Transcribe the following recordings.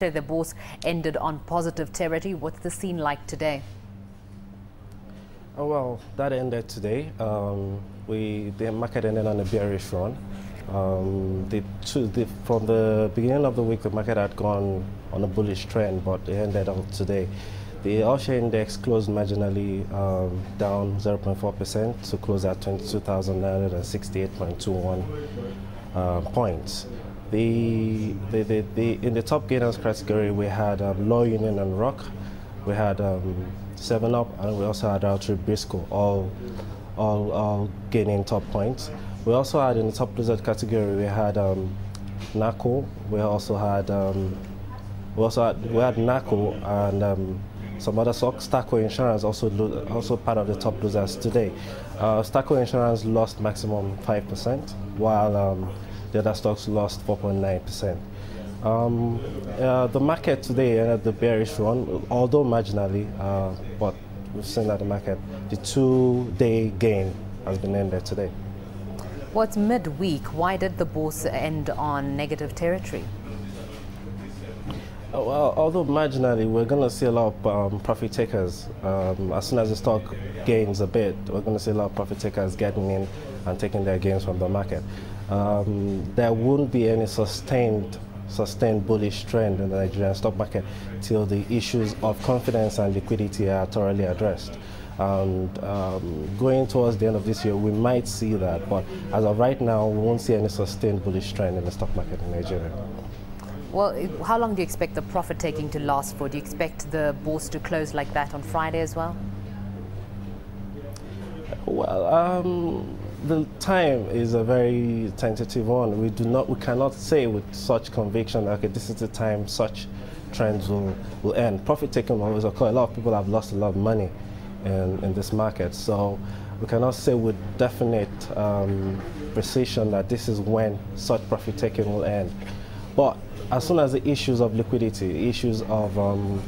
The bourse ended on positive territory. What's the scene like today? Oh, well, that ended today. The market ended on a bearish run. From the beginning of the week, the market had gone on a bullish trend, but it ended on today. The all-share index closed marginally down 0.4% to close at 22,968.21 points. In the top gainers category, we had Law Union and Rock, we had 7up, and we also had Altri Briscoe, all gaining top points. We also had in the top losers category, we had NACO, we had NACO and some other stocks. Staco Insurance also part of the top losers today. Staco Insurance lost maximum 5%, while the other stocks lost 4.9%. The market today ended the bearish run, although marginally, but we've seen that the two-day gain has been ended today. Well, it's midweek. Why did the bourse end on negative territory? Well, although marginally, we're going to see a lot of profit takers. As soon as the stock gains a bit, we're going to see a lot of profit takers getting in and taking their gains from the market. There won't be any sustained bullish trend in the Nigerian stock market till the issues of confidence and liquidity are thoroughly addressed. And going towards the end of this year, we might see that, but as of right now, we won't see any sustained bullish trend in the stock market in Nigeria. Well, how long do you expect the profit taking to last for? Do you expect the bourse to close like that on Friday as well? Well, the time is a very tentative one. We cannot say with such conviction that, okay, this is the time such trends will end. Profit taking will always occur. A lot of people have lost a lot of money in this market, so we cannot say with definite precision that this is when such profit taking will end. But as soon as the issues of liquidity, issues of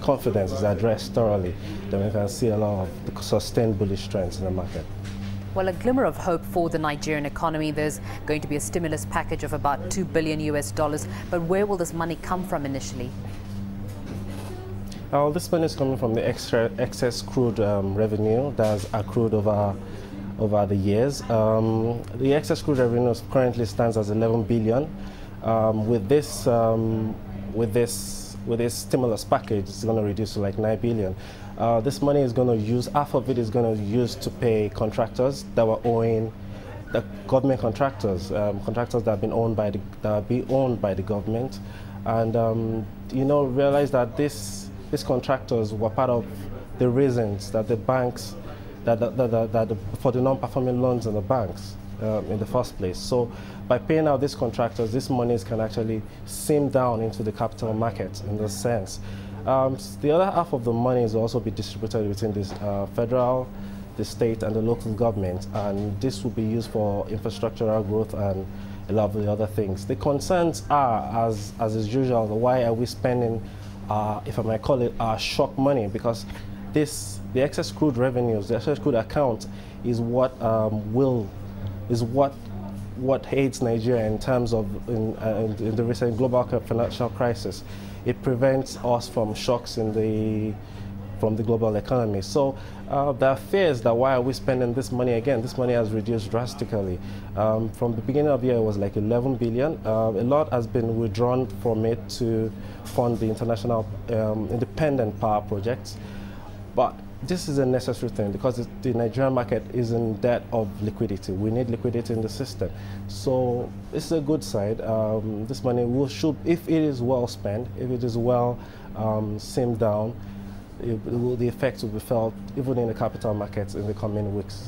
confidence is addressed thoroughly, then we can see a lot of sustained bullish trends in the market. Well, a glimmer of hope for the Nigerian economy. There's going to be a stimulus package of about $2 billion US, but where will this money come from initially? This money is coming from the excess crude revenue that's accrued over the years. The excess crude revenue currently stands as 11 billion. With this stimulus package, it's going to reduce to like 9 billion. This money is going to use, half of it is going to use to pay contractors that were owing, the government contractors, contractors that have been owned by the government, and realize that these contractors were part of the reasons that the banks, for the non-performing loans in the banks in the first place. So by paying out these contractors, these monies can actually seam down into the capital market in this sense. The other half of the money will also be distributed between this federal, the state, and the local government, and this will be used for infrastructural growth and a lot of the other things. The concerns are, as is usual, why are we spending, if I might call it, shock money? Because the excess crude revenues, the excess crude account, is what aids Nigeria in terms of in the recent global financial crisis. It prevents us from shocks from the global economy. So there are fears that why are we spending this money again? This money has reduced drastically. From the beginning of the year, it was like 11 billion. A lot has been withdrawn from it to fund the international independent power projects. But this is a necessary thing because the Nigerian market is in debt of liquidity. We need liquidity in the system. So this is a good side. This money should, if it is well spent, if it is well simmed down, the effects will be felt even in the capital markets in the coming weeks.